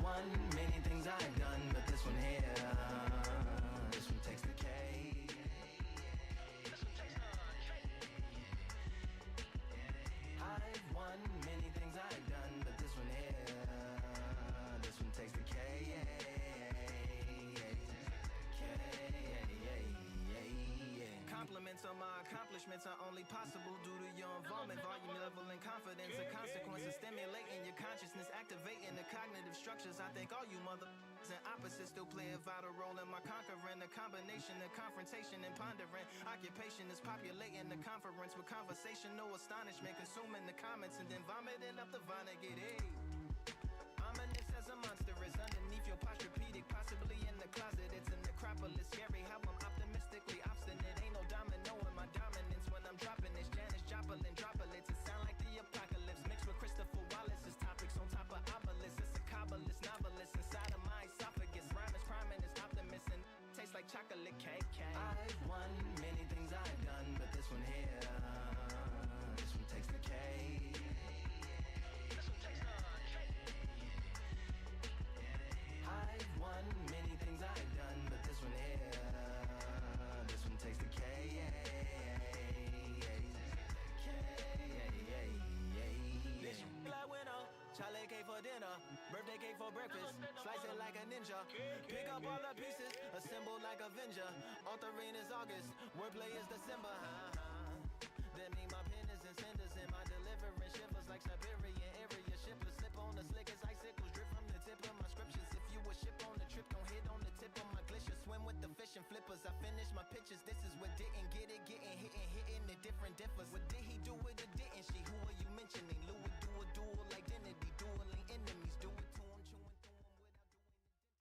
won many things I've done, but this one here, this one takes the cake. I've won many things I've done, but this one here, this one takes the cake. Compliments on my accomplishments are only possible due to your involvement, volume, level, and confidence. The consequences stimulating your consciousness, activating the cognitive structures. I think all you mother and opposites still play a vital role in my conquering. The combination of confrontation and pondering. Occupation is populating the conference with conversation, no astonishment, consuming the comments and then vomiting up the vonnegut. Hey. Ominous as a monster is underneath your posturepedic, possibly in the closet. It's a necropolis, scary how I'm optimistically obstinate. Ain't no domino in my dominance when I'm dropping this. Janice Joplin droplets, it sound like the apocalypse mixed with Christopher Wallace's topics on top of obelisks. It's a kabbalist novelist inside of my esophagus. Rhyme is priming, it's optimist and tastes like chocolate cake. I've won many things I've done, but this one here, this one takes the cake. I've won many things I've done, but this one here, this one takes the K. Like winner, chocolate cake for dinner, birthday cake for breakfast, slice it like a ninja, pick up all the pieces, assemble like Avenger, authoring is August, wordplay is December, That mean my pen is in cinders and my delivering shivers like Siberian area shippers. Slip on the slickest icicles, drip from the tip of my scriptures. If you a ship on the trip, don't hit on the tip of my glacier. Swim with the fish and flippers. I finish my pitches. This is what didn't get it, getting hitting the different differs. What did he do with it? Didn't she? Who are you mentioning? Louis do a dual identity, dueling enemies. Do it to him, chewing through him without doing it.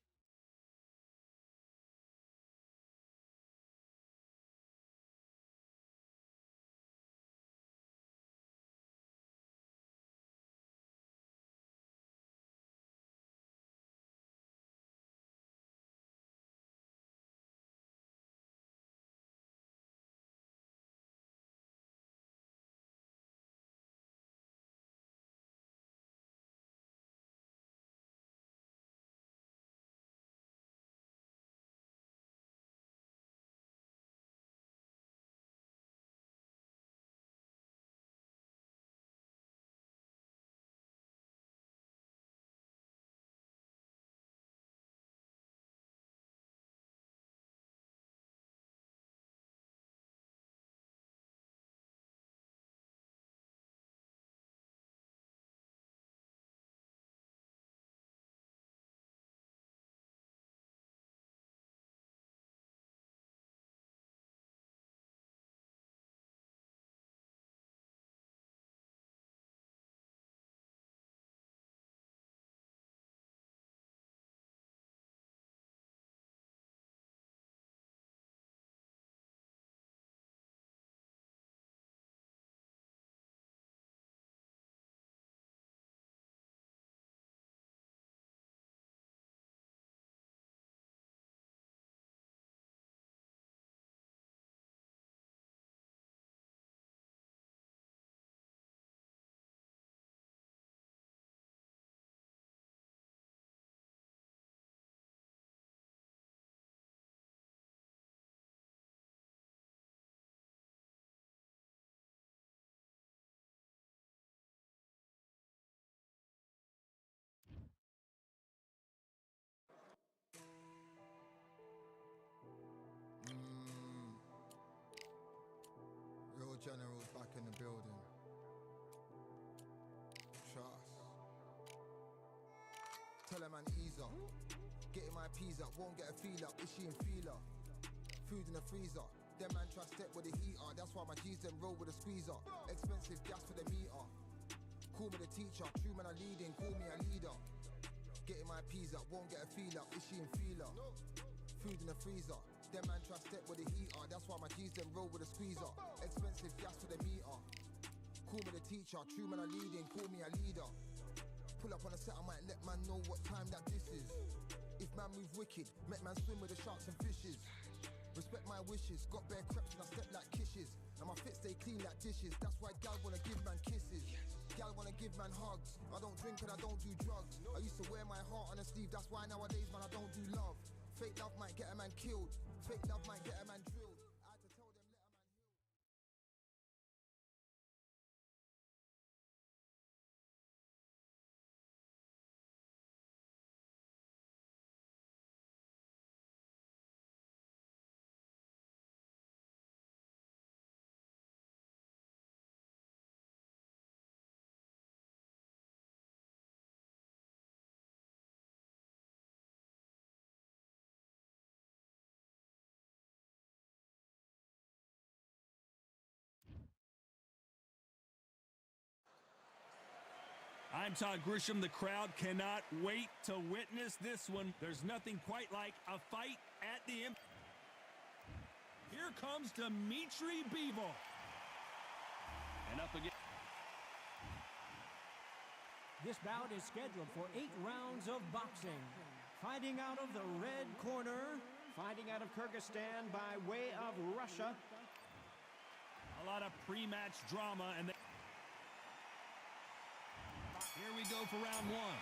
Real generals back in the building. Trust. Tell a man ease up. Getting my peas up, won't get a feel up. Is she in feeler? Food in the freezer. Them man try step with the heater. That's why my G's them roll with a squeezer. Expensive gas for the meter. Call me the teacher. True man I leading, call me a leader. Getting my peas up, won't get a feel up. Is she in feeler? Food in the freezer. Them man try step with the heater. That's why my G's them roll with a squeezer. Expensive gas for the meter. Call me the teacher. True man I leading, call me a leader. Pull up on a set, I might let man know what time that this is. If man move wicked, make man swim with the sharks and fishes. Respect my wishes, got bare creps and I step like kisses. And my fit stay clean like dishes. That's why gal wanna give man kisses. Gal wanna give man hugs. I don't drink and I don't do drugs. I used to wear my heart on a sleeve, that's why nowadays, man, I don't do love. Fake love might get a man killed. Fake love might get a man drilled. I had to tell them, let a man heal. I'm Todd Grisham. The crowd cannot wait to witness this one. There's nothing quite like a fight at the end. Here comes Dimitri Bivol. And up again. This bout is scheduled for 8 rounds of boxing. Fighting out of the red corner, fighting out of Kyrgyzstan by way of Russia. A lot of pre-match drama, and here we go for round one.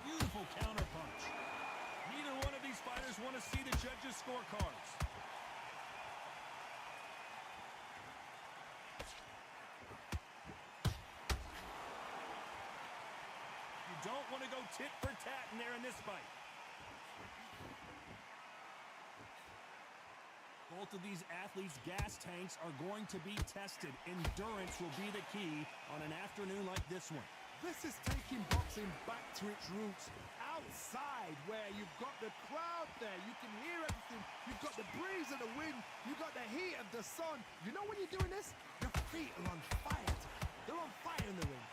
Beautiful counter punch. Neither one of these fighters want to see the judges' scorecards. You don't want to go tit for tat in there in this fight. Both of these athletes' gas tanks are going to be tested. Endurance will be the key on an afternoon like this one. This is taking boxing back to its roots. Outside, where you've got the crowd there, you can hear everything. You've got the breeze of the wind. You've got the heat of the sun. You know when you're doing this? Your feet are on fire. They're on fire in the ring.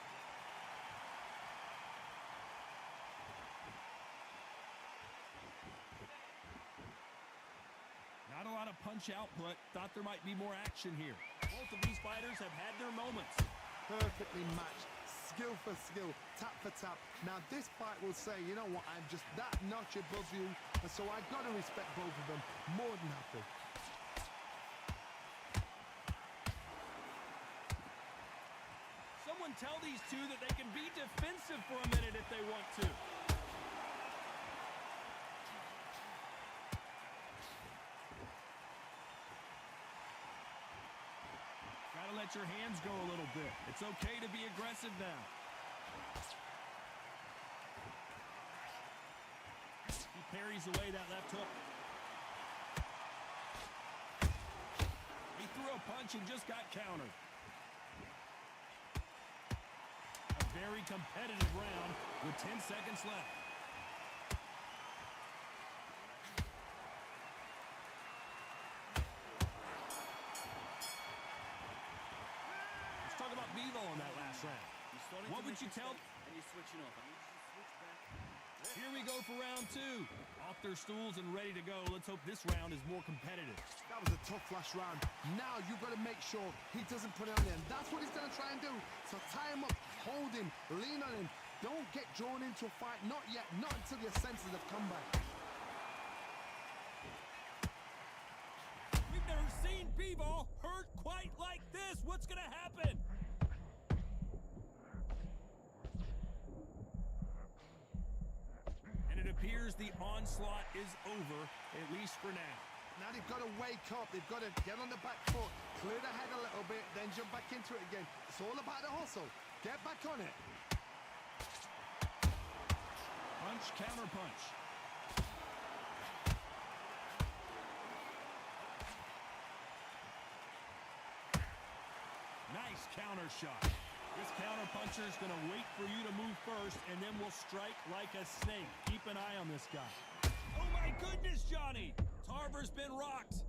Not a lot of punch output. Thought there might be more action here. Both of these fighters have had their moments. Perfectly matched. Skill for skill. Tap for tap. Now this fight will say, you know what, I'm just that notch above you. And so I've got to respect both of them more than happy. Someone tell these two that they can be defensive for a minute if they want to. Let your hands go a little bit. It's okay to be aggressive now. He parries away that left hook. He threw a punch and just got countered. A very competitive round with 10 seconds left. Bivol in that last round. What would you tell? And you're switching off. I need you to switch back. Here we go for round two. Off their stools and ready to go. Let's hope this round is more competitive. That was a tough last round. Now you've got to make sure he doesn't put it on there. And that's what he's going to try and do. So tie him up, hold him, lean on him. Don't get drawn into a fight. Not yet. Not until your senses have come back. We've never seen Bivol hurt quite like this. What's going to happen? It appears the onslaught is over, at least for now. Now they've got to wake up. They've got to get on the back foot, clear the head a little bit, then jump back into it again. It's all about the hustle. Get back on it. Punch, counter punch. Nice counter shot. This counter-puncher is going to wait for you to move first, and then will strike like a snake. Keep an eye on this guy. Oh, my goodness, Johnny! Tarver's been rocked.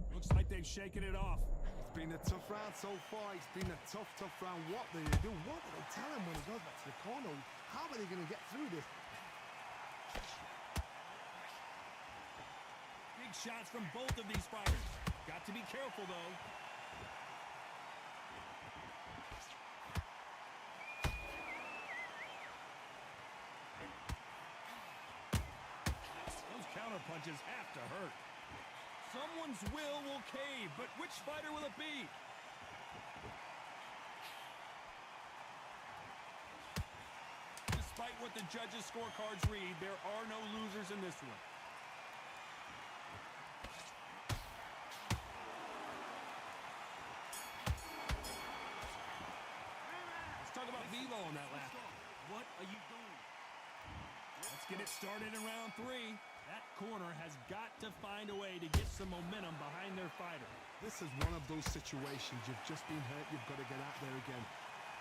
Looks like they've shaken it off. It's been a tough round so far. It's been a tough round. What do they do? What do they tell him when he goes back to the corner? How are they going to get through this? Shots from both of these fighters. Got to be careful, though. punches have to hurt. Someone's will cave, but which fighter will it be? Despite what the judges' scorecards read, there are no losers in this one. Let's talk about Vivo on that last one. What are you doing? Let's get it started in round 3. That corner has got to find a way to get some momentum behind their fighter. This is one of those situations. You've just been hurt. You've got to get out there again.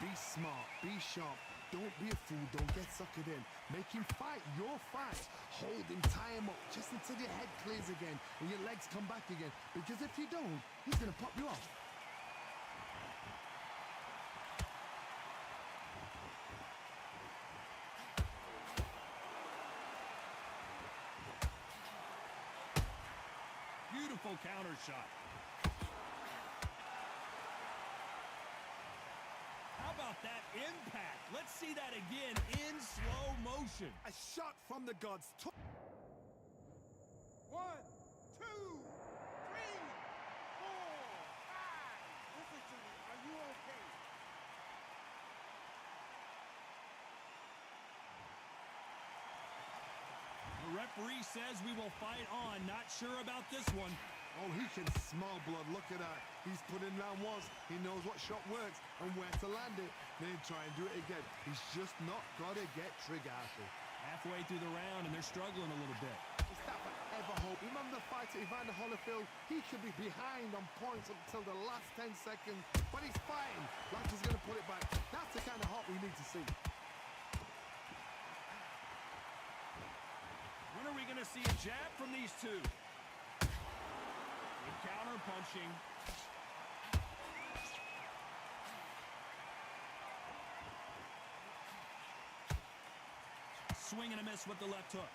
Be smart. Be sharp. Don't be a fool. Don't get suckered in. Make him fight your fight. Hold him. Tie him up just until your head clears again and your legs come back again. Because if you don't, he's going to pop you off. Beautiful counter shot. How about that impact? Let's see that again in slow motion. A shot from the gods. 1, 2, 3, 4, 5. Listen to me. Are you okay? The referee says we will fight on. Not sure about this one. Oh, he can smell blood. Look at that. He's put in round once. He knows what shot works and where to land it. Then try and do it again. He's just not got to get trigger happy. Halfway through the round, and they're struggling a little bit. Is that forever hope? Remember the fight at Evander Holyfield? He could be behind on points until the last 10 seconds, but he's fighting like he's going to put it back. That's the kind of hope we need to see. When are we going to see a jab from these two? Good counter punching. Swing and a miss with the left hook.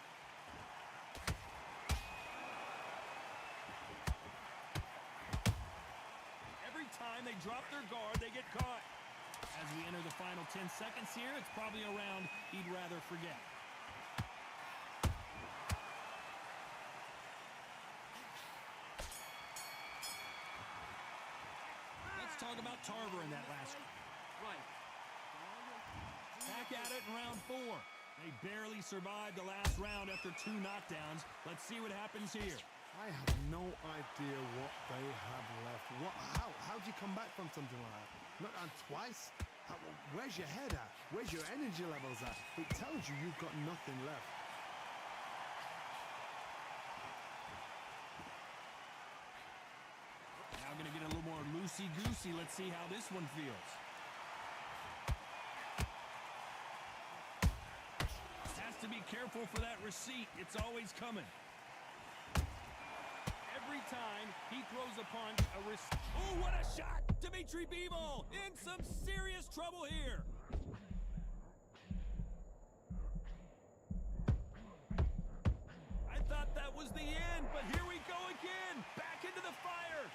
Every time they drop their guard, they get caught. As we enter the final 10 seconds here, it's probably a round he'd rather forget. Let's talk about Tarver in that last one. Right. Back at it in round 4. They barely survived the last round after 2 knockdowns. Let's see what happens here. I have no idea what they have left. How'd you come back from something like that? Not on twice? Where's your head at? Where's your energy levels at? It tells you you've got nothing left. Now going to get a little more loosey-goosey. Let's see how this one feels. Has to be careful for that receipt. It's always coming. Every time he throws a punch, oh, what a shot! Dimitri Bivol in some serious trouble here. I thought that was the end, but here we go again. Back into the fire.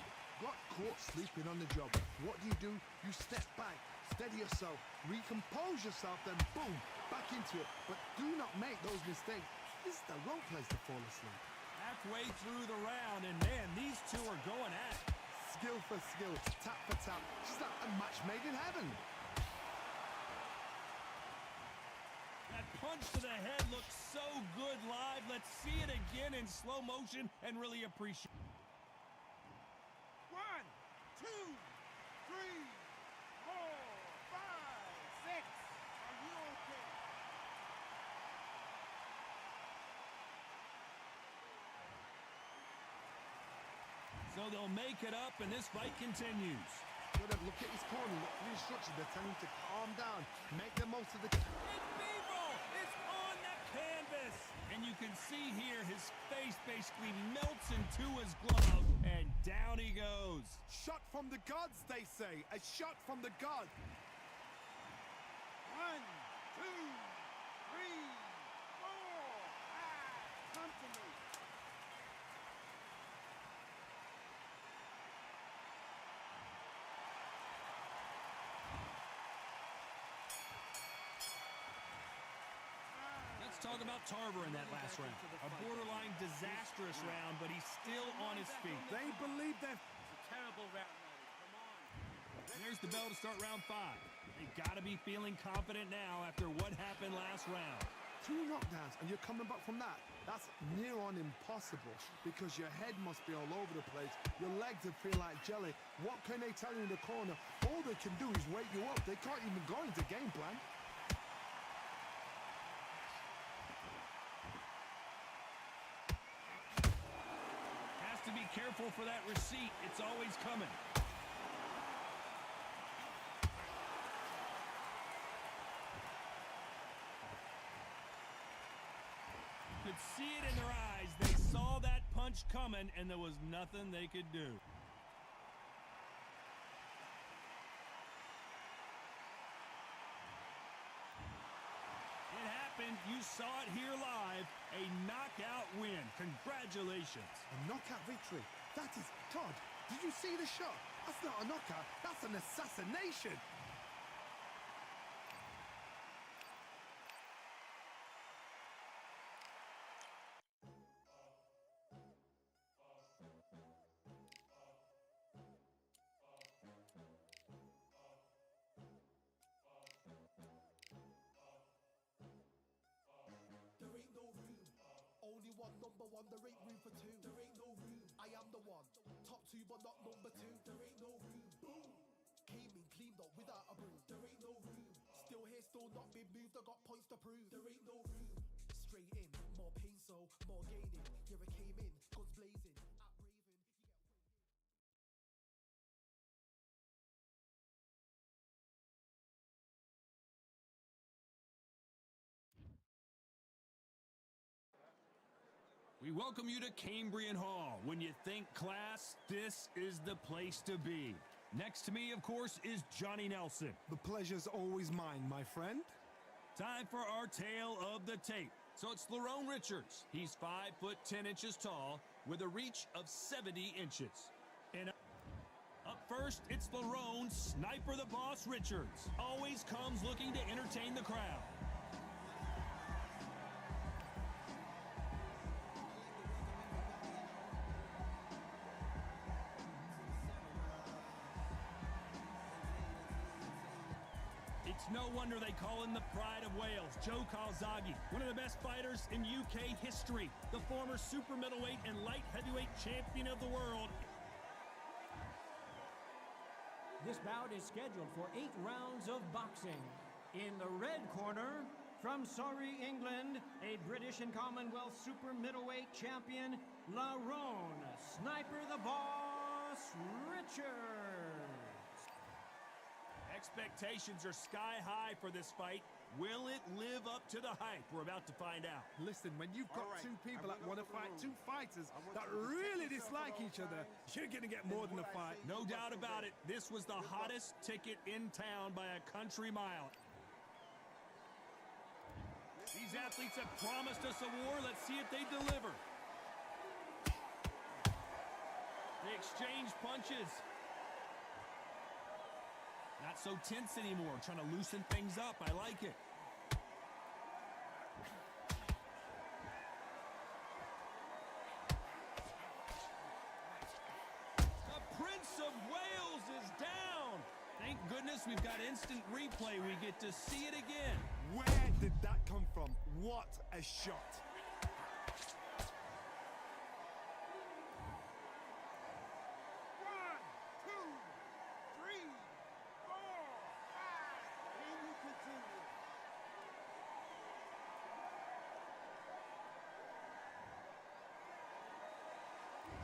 Got caught sleeping on the job. What do? You step back, steady yourself, recompose yourself, then boom, back into it. But do not make those mistakes. This is the wrong place to fall asleep. Halfway through the round, and man, these two are going at it. Skill for skill, tap for tap. Just like a match made in heaven. That punch to the head looks so good live. Let's see it again in slow motion and really appreciate it. 1, 2, 3, 4, 5, 6. Are you okay? So they'll make it up, and this fight continues. Look at his corner, look at the instructions. They're telling him to calm down, make the most of the... And Bivol is on that canvas. And you can see here his face basically melts into his glove, and down he goes. Shot from the gods, they say. A shot from the gods. 1, 2, 3, 4, 5. Come to me. Let's Let's talk about Tarver in that last round. A borderline disastrous round, but he's still on his feet. They believe they're... It's a terrible round, Come on. And there's the bell to start round 5. They got to be feeling confident now after what happened last round. 2 knockdowns and you're coming back from that. That's near on impossible because your head must be all over the place. Your legs would feel like jelly. What can they tell you in the corner? All they can do is wake you up. They can't even go into game plan. Has to be careful for that receipt. It's always coming. Could see it in their eyes. They saw that punch coming, and there was nothing they could do. It happened. You saw it here live. A knockout win. Congratulations. A knockout victory. That is... Todd, did you see the shot? That's not a knockout. That's an assassination. Number one, there ain't room for 2. There ain't no room. I am the one. Top 2, but not number 2. There ain't no room. Boom. Came in, cleaned up without a broom. There ain't no room. Still here, still not been moved. I got points to prove. There ain't no room. Straight in, more pain, so more gaining. Here I came in, guns blazing. At Raven, you get weighted. We welcome you to Cambrian Hall. When you think class, this is the place to be. Next to me, of course, is Johnny Nelson. The pleasure's always mine, my friend. Time for our tale of the tape. So it's Lerone Richards. He's 5'10" tall with a reach of 70 inches. And up first, it's Lerone Sniper the Boss Richards. Always comes looking to entertain the crowd. It's no wonder they call him the Pride of Wales, Joe Calzaghe, one of the best fighters in UK history, the former super middleweight and light heavyweight champion of the world. This bout is scheduled for 8 rounds of boxing. In the red corner, from Surrey, England, a British and Commonwealth super middleweight champion, Lerone Sniper the Boss Richards. Expectations are sky high for this fight. Will it live up to the hype? We're about to find out. Listen, when you've got 2 people that want to fight, 2 fighters that really dislike each other, you're going to get more than a fight. No doubt about it. This was the hottest ticket in town by a country mile. These athletes have promised us a war. Let's see if they deliver. They exchange punches. Not so tense anymore, trying to loosen things up. I like it. The Prince of Wales is down. Thank goodness we've got instant replay. We get to see it again. Where did that come from? What a shot.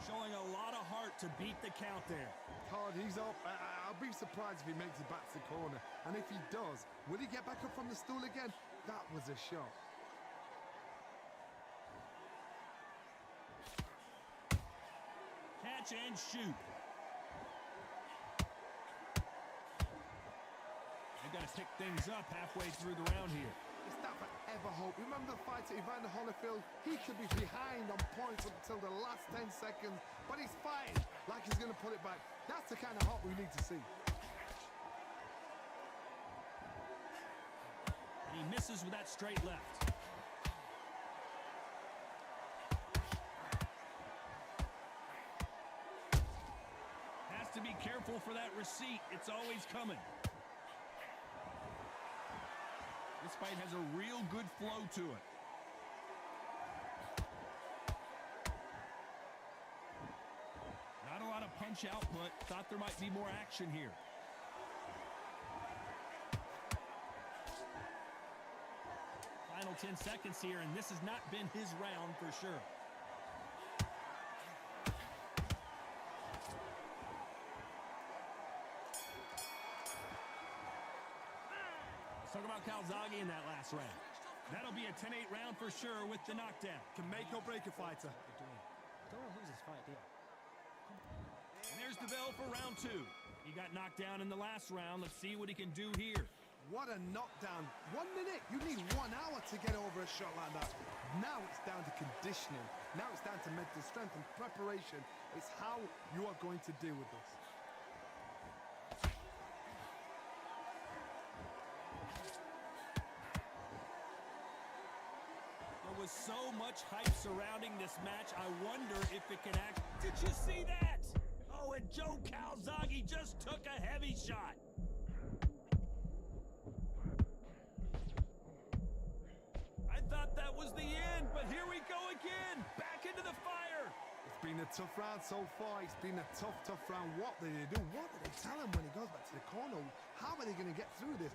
Showing a lot of heart to beat the count there. Todd, he's up. I'll be surprised if he makes it back to the corner. And if he does, will he get back up from the stool again? That was a shot. Catch and shoot. They've got to pick things up halfway through the round here. Is that forever hope? Remember the fight at Evander Holyfield? He could be behind on points until the last 10 seconds, but he's fighting like he's going to put it back. That's the kind of hope we need to see. He misses with that straight left. careful for that receipt. It's always coming. This fight has a real good flow to it. Not a lot of punch output. Thought there might be more action here. Final 10 seconds here, and this has not been his round for sure. Let's talk about Calzaghe in that last round. That'll be a 10-8 round for sure with the knockdown. Can make or break a fighter. Don't lose this fight, do you? And there's the bell for round 2. He got knocked down in the last round. Let's see what he can do here. What a knockdown. 1 minute. You need 1 hour to get over a shot like that. Now it's down to conditioning. Now it's down to mental strength and preparation. It's how you are going to deal with this. There was so much hype surrounding this match. I wonder if it can act. Did you see that? Oh, and Joe Calzaghe just took a heavy shot. I thought that was the end, but here we go again. Back into the fire. It's been a tough round so far. It's been a tough round. What did they do? What did they tell him when he goes back to the corner? How are they going to get through this?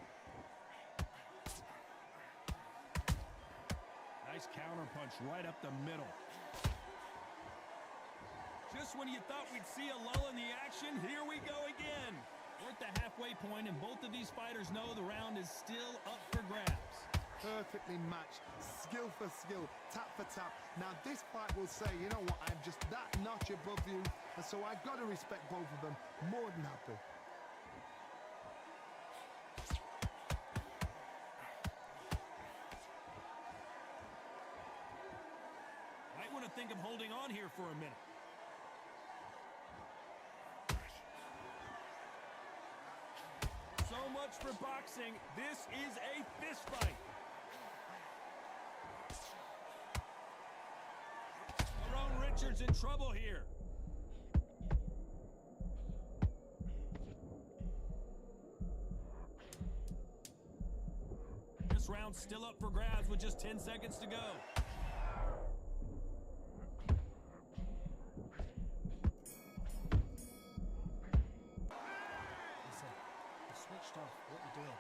Nice counter punch right up the middle. Just when you thought we'd see a lull in the action, here we go again. We're at the halfway point, and both of these fighters know the round is still up for grabs. Perfectly matched, skill for skill, tap for tap. Now this fight will say, you know what, I'm just that notch above you, and so I've got to respect both of them. More than happy. Might want to think of holding on here for a minute. So much for boxing. This is a fist fight. Richards in trouble here. This round's still up for grabs with just 10 seconds to go. Listen, you switched off. What you doing?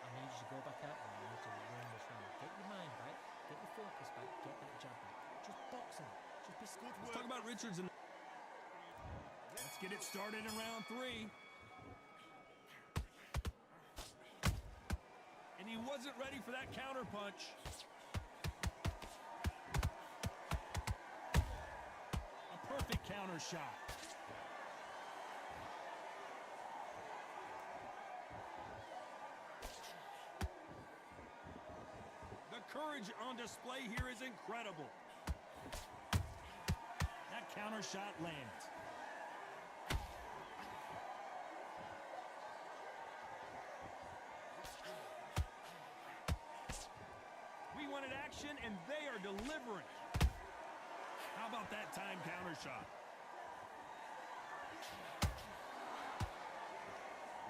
I need you to go back out there. You need to win this round. Get your mind back. Get your focus back. Get that jab back. Just boxing. Let's talk about Richards. Let's get it started in round 3. And he wasn't ready for that counter punch. A perfect counter shot. The courage on display here is incredible. That counter shot lands. We wanted action, and they are delivering. How about that time counter shot?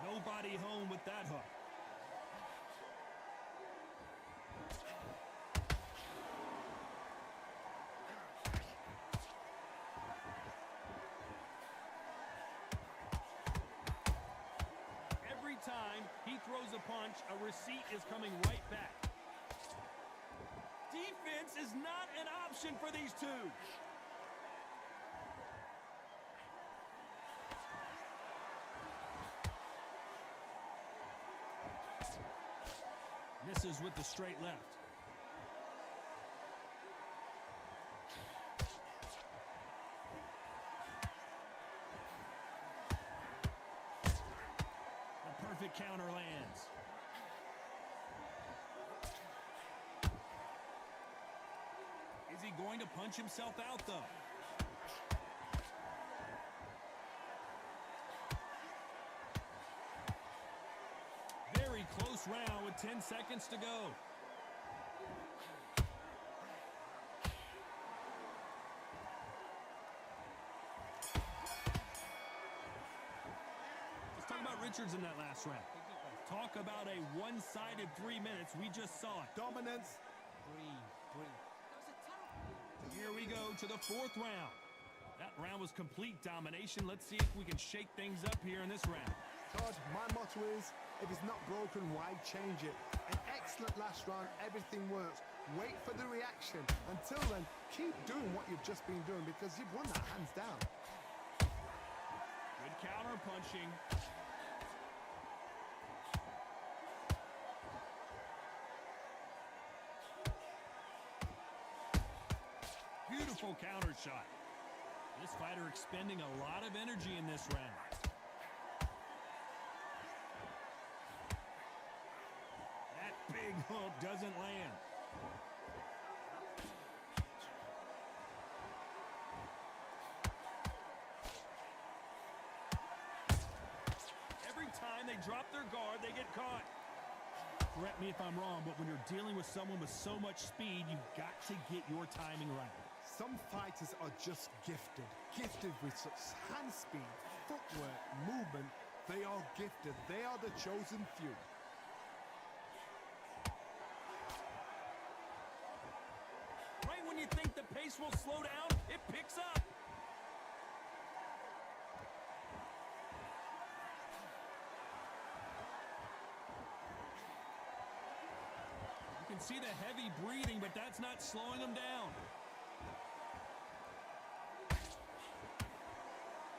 Nobody home with that hook. Time he throws a punch, a receipt is coming right back. Defense is not an option for these two. Misses with the straight left. Perfect counter lands. Is he going to punch himself out, though? Very close round with 10 seconds to go. Richards in that last round. Talk about a one-sided 3 minutes. We just saw it. Dominance. Here we go to the fourth round. That round was complete domination. Let's see if we can shake things up here in this round. Todd, my motto is, if it's not broken, why change it? An excellent last round, everything works. Wait for the reaction. Until then, keep doing what you've just been doing because you've won that hands down. Good counter punching. Beautiful counter shot. This fighter expending a lot of energy in this round. That big hook doesn't land. Every time they drop their guard, they get caught. Correct me if I'm wrong, but when you're dealing with someone with so much speed, you've got to get your timing right. Some fighters are just gifted with such hand speed, footwork, movement. They are gifted. They are the chosen few. Right when you think the pace will slow down, it picks up. You can see the heavy breathing, but that's not slowing him down.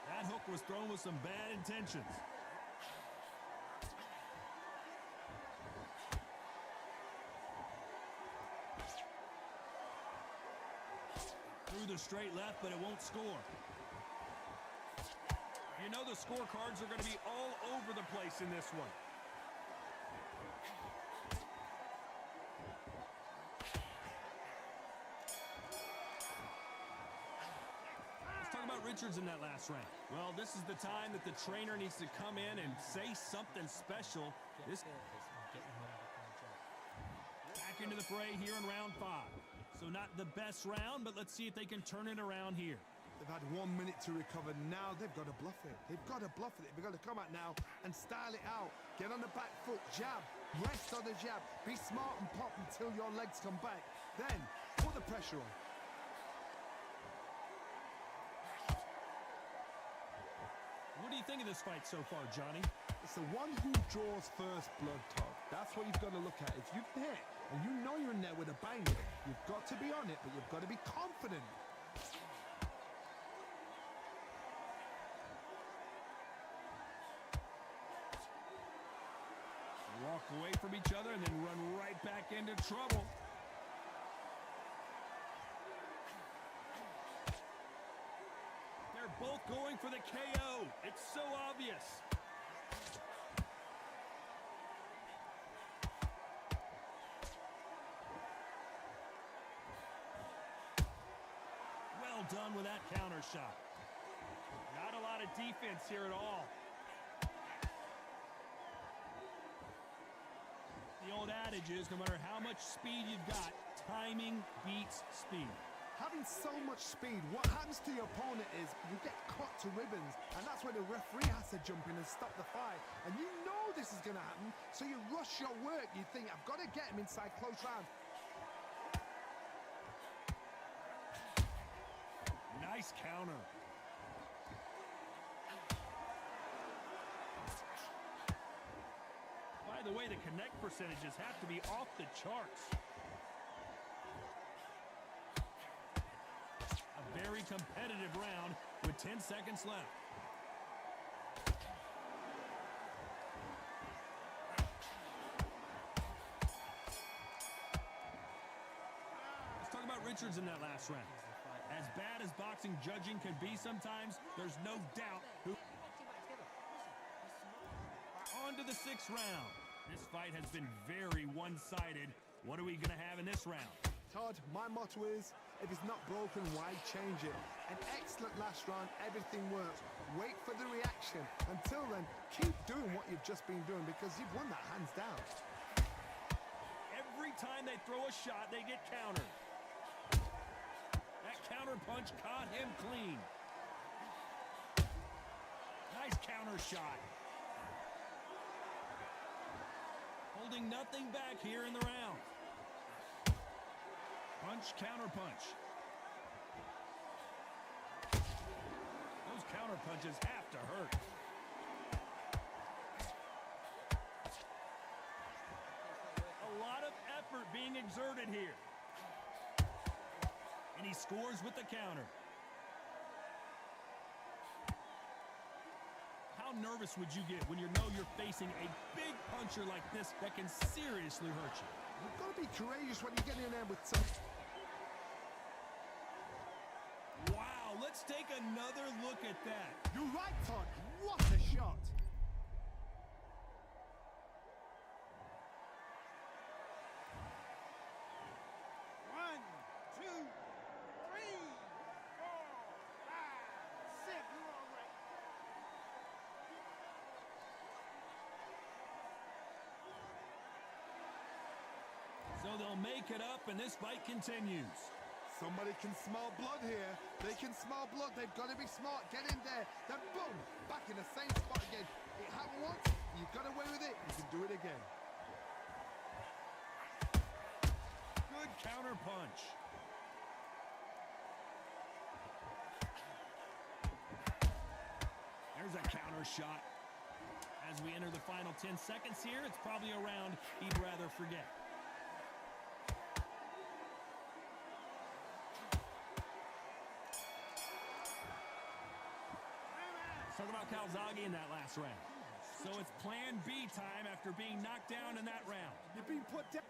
That hook was thrown with some bad intentions. Through the straight left, but it won't score. You know the scorecards are going to be all over the place in this one. Richards in that last round. Well, this is the time that the trainer needs to come in and say something special. Back into the fray here in round 5. So not the best round, but let's see if they can turn it around here. They've had 1 minute to recover. Now they've got to bluff it. They've got to bluff it. They've got to come out now and style it out. Get on the back foot, jab, rest on the jab. Be smart and pop until your legs come back. Then put the pressure on. What do you think of this fight so far, Johnny? It's the one who draws first blood, Todd. That's what you've got to look at. If you've hit and you know you're in there with a banger, you've got to be on it, but you've got to be confident. Walk away from each other and then run right back into trouble. Both going for the KO. It's so obvious. Well done with that counter shot. Not a lot of defense here at all. The old adage is no matter how much speed you've got, timing beats speed. Having so much speed, what happens to your opponent is you get cut to ribbons, and that's where the referee has to jump in and stop the fight. And you know this is going to happen, so you rush your work. You think, I've got to get him inside close round. Nice counter. By the way, the connect percentages have to be off the charts. Very competitive round with 10 seconds left. Let's talk about Richards in that last round. As bad as boxing judging can be sometimes, there's no doubt who... On to the 6th round. This fight has been very one-sided. What are we going to have in this round? Todd, my motto is, if it's not broken, why change it? An excellent last round, everything works. Wait for the reaction. Until then, keep doing what you've just been doing because you've won that hands down. Every time they throw a shot, they get countered. That counter punch caught him clean. Nice counter shot. Holding nothing back here in the round. Punch, counter punch. Those counter punches have to hurt. A lot of effort being exerted here. And he scores with the counter. How nervous would you get when you know you're facing a big puncher like this that can seriously hurt you? You've got to be courageous when you get in there with some... Wow, let's take another look at that. You're right, Todd. What a shot. One, two, three, four, five, six. You're all right. So they'll make it up, and this fight continues. Somebody can smell blood here. They can smell blood. They've got to be smart. Get in there. Then boom, back in the same spot again. It happened once. You got away with it. You can do it again. Good counter punch. There's a counter shot. As we enter the final 10 seconds here, it's probably a round he'd rather forget. Let's talk about Calzaghe in that last round. So it's plan B time after being knocked down in that round. You're being put down.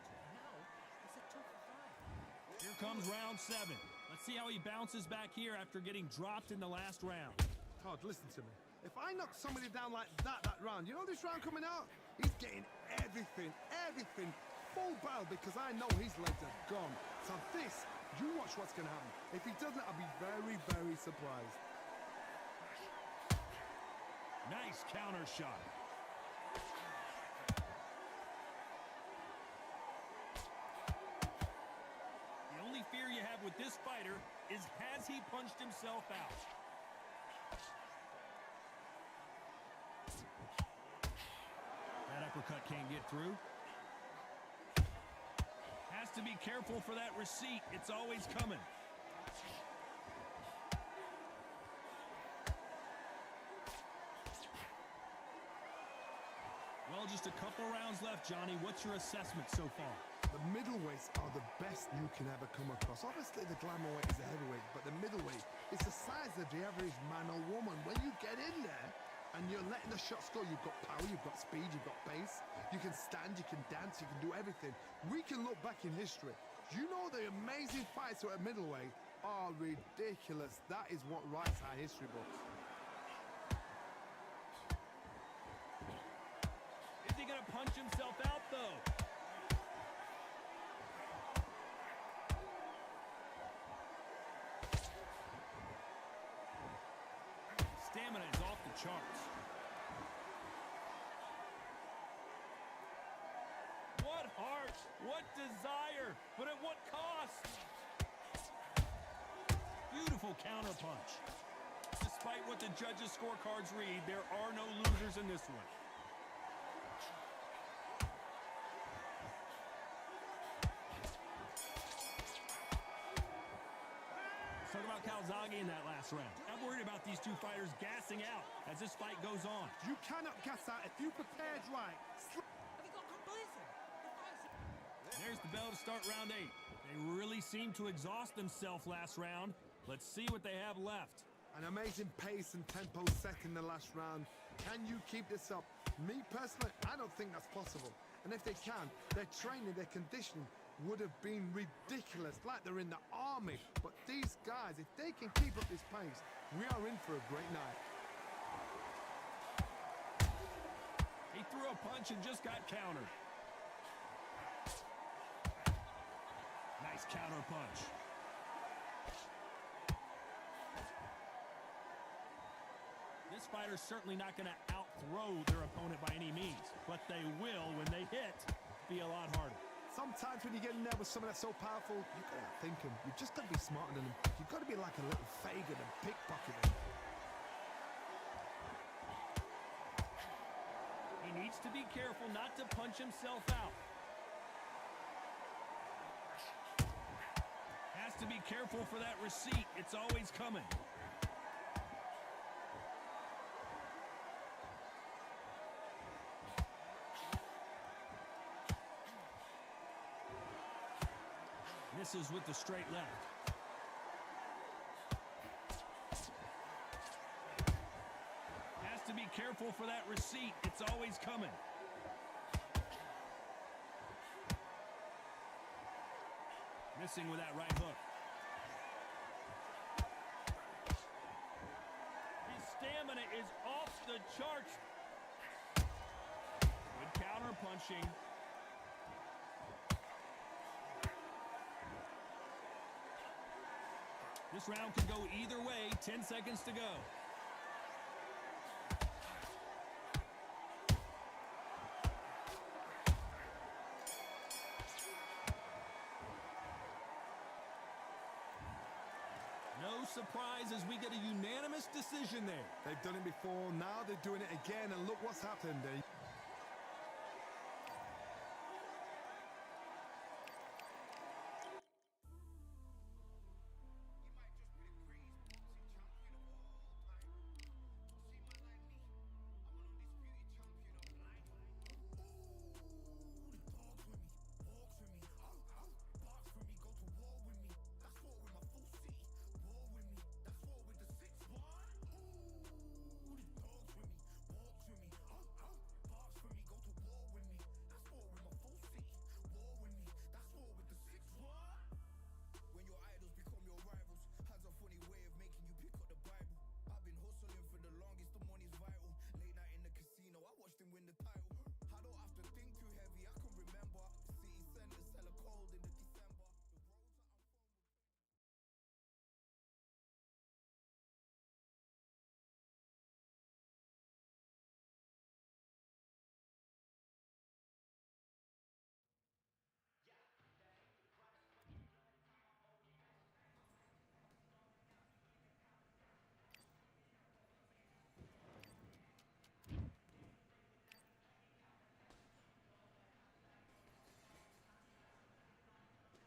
Here comes round 7. Let's see how he bounces back here after getting dropped in the last round. Todd, listen to me. If I knock somebody down like that round, you know this round coming out? He's getting everything, full barrel, because I know his legs are gone. So this, you watch what's going to happen. If he doesn't, I'll be very, very surprised. Nice counter shot. The only fear you have with this fighter is, has he punched himself out? That uppercut can't get through. Has to be careful for that receipt. It's always coming. Well, just a couple rounds left, Johnny. What's your assessment so far? The middleweights are the best you can ever come across. Obviously, the glamour weight is a heavyweight, but the middleweight is the size of the average man or woman. When you get in there and you're letting the shots go, you've got power, you've got speed, you've got pace. You can stand, you can dance, you can do everything. We can look back in history. You know the amazing fights at middleweight are ridiculous. That is what writes our history books. Is he going to punch himself out, though? Stamina is off the charts. What heart, what desire, but at what cost? Beautiful counter punch. Despite what the judges' scorecards read, there are no losers in this one. Let's talk about Calzaghe in that last round. I'm worried about these two fighters gassing out as this fight goes on. You cannot gas out if you prepared right. There's the bell to start round 8. They really seemed to exhaust themselves last round. Let's see what they have left. An amazing pace and tempo set in the last round. Can you keep this up? Me personally, I don't think that's possible. And if they can, their training, their conditioning would have been ridiculous, like they're in the army. But these guys, if they can keep up this pace, we are in for a great night. He threw a punch and just got countered. Nice counter punch. This fighter's certainly not going to outthrow their opponent by any means, but they will, when they hit, be a lot harder. Sometimes when you get in there with someone that's so powerful, you've got to think them. You've just got to be smarter than them. You've got to be like a little Fagin and pickpocket them. He needs needs to be careful not to punch himself out. Has to be careful for that receipt. It's always coming. Misses with the straight left. Has to be careful for that receipt. It's always coming. Missing with that right hook. His stamina is off the charts. Good counter punching. This round can go either way. 10 seconds to go. No surprise as we get a unanimous decision there. They've done it before, now they're doing it again, and look what's happened.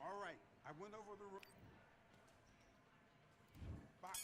All right, I went over the box.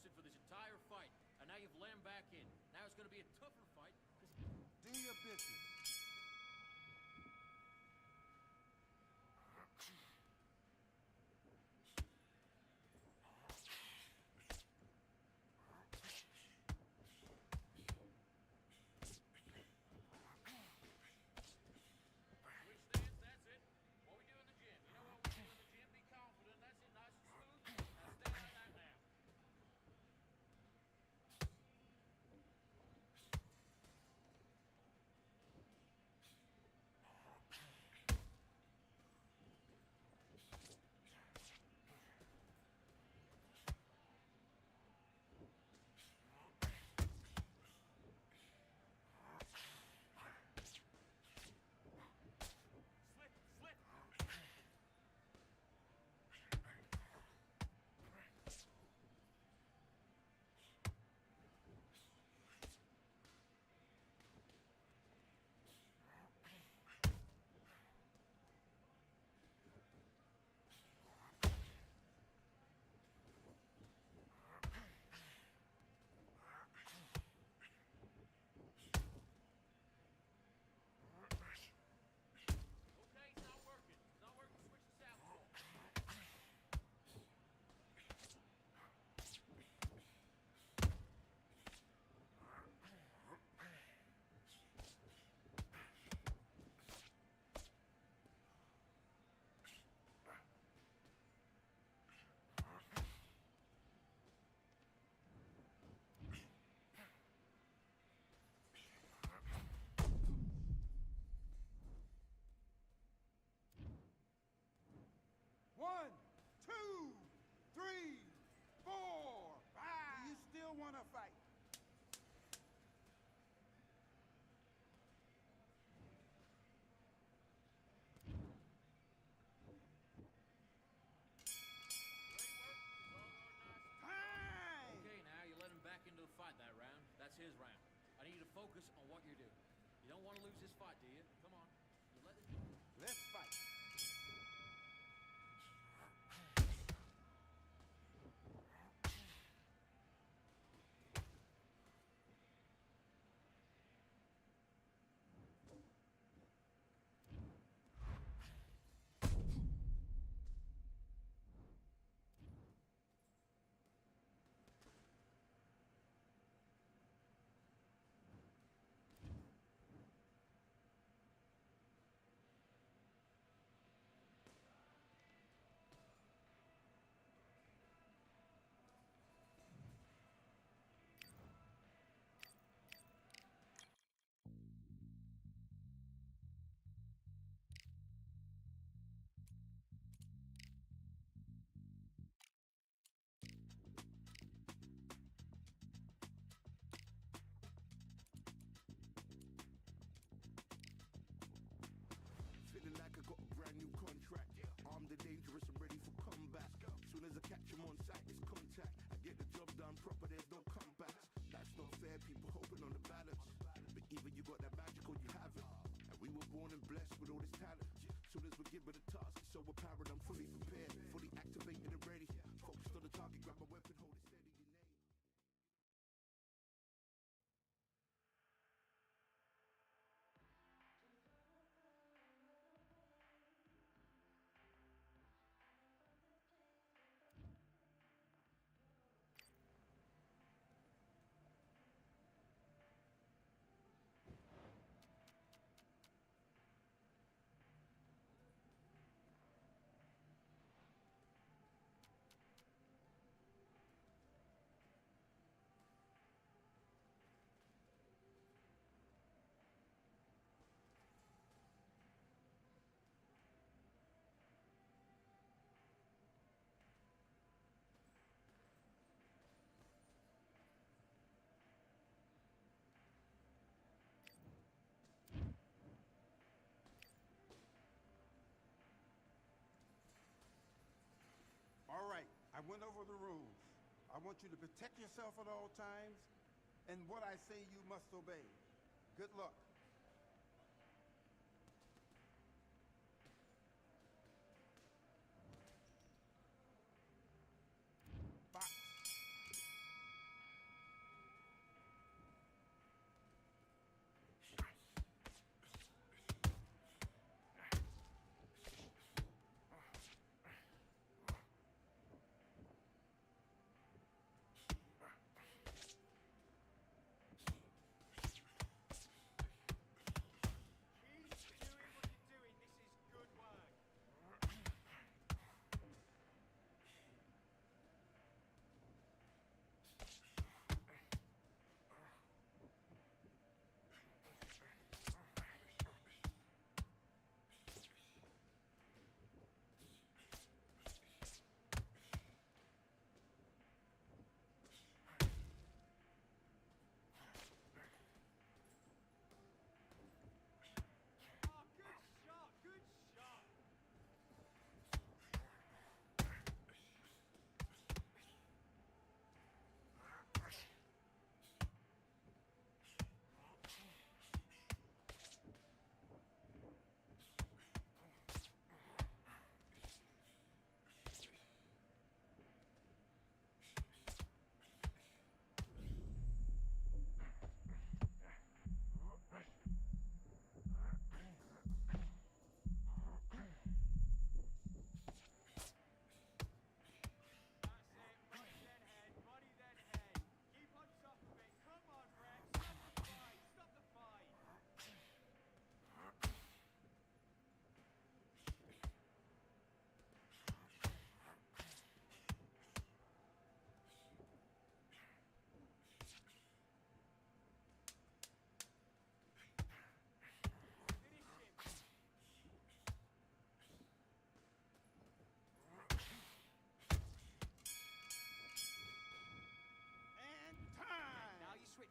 rested for this entire fight, and now you've let him back in. Now it's going to be a tougher fight. Do your business. Switch stance, that's it. What we do in the gym. You know what we do in the gym? Be confident. That's it, nice and smooth. Now stay like that now. Slip, slip. Okay, it's not working. It's not working. Switch to southpaw. One, two, three, four, five. Do you still want to fight? Great work. It's all going nice. Time! Okay, now you let him back into the fight that round. That's his round. I need you to focus on what you're doing. You don't want to lose this fight, do you? Come on. You let it... Let's fight. Feeling like I got a brand new contract. Armed and dangerous and ready for combat. Soon as I catch him on sight, it's contact. I get the job done proper, there's no comebacks. That's not fair, people hoping on the balance. But either you got that magic or you haven't. And we were born and blessed with all this talent. Soon as we're given a task, it's overpowered, I'm fully prepared. Fully activated and ready. Focused on the target, grab my weapon, hold it steady. All right, I went over the rules. I want you to protect yourself at all times, and what I say you must obey. Good luck. Box.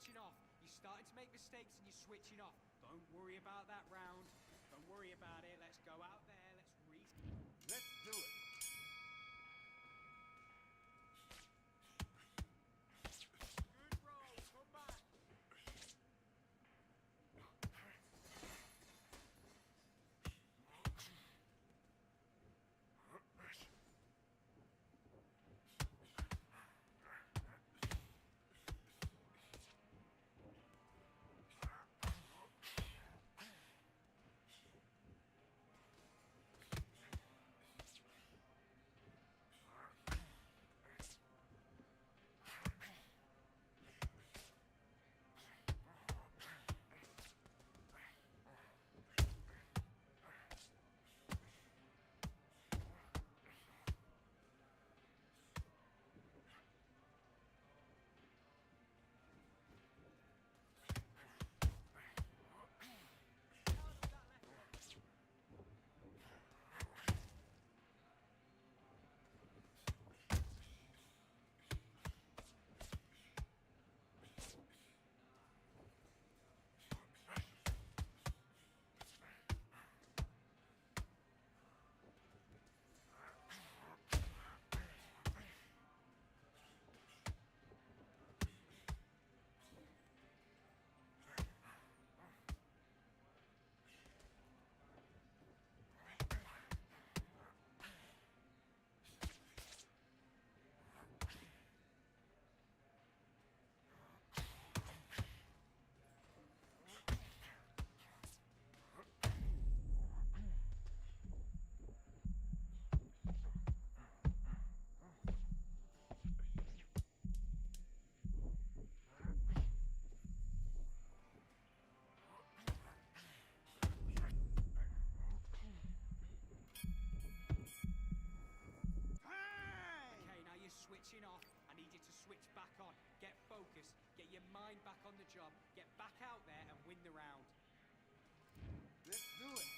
switching off. You're starting to make mistakes and you're switching off. Don't worry about that round. Don't worry about it. Let's go out there. Let's do it. Good roll. Come back. Switching off, I need you to switch back on. Get focused, get your mind back on the job, get back out there and win the round. Let's do it.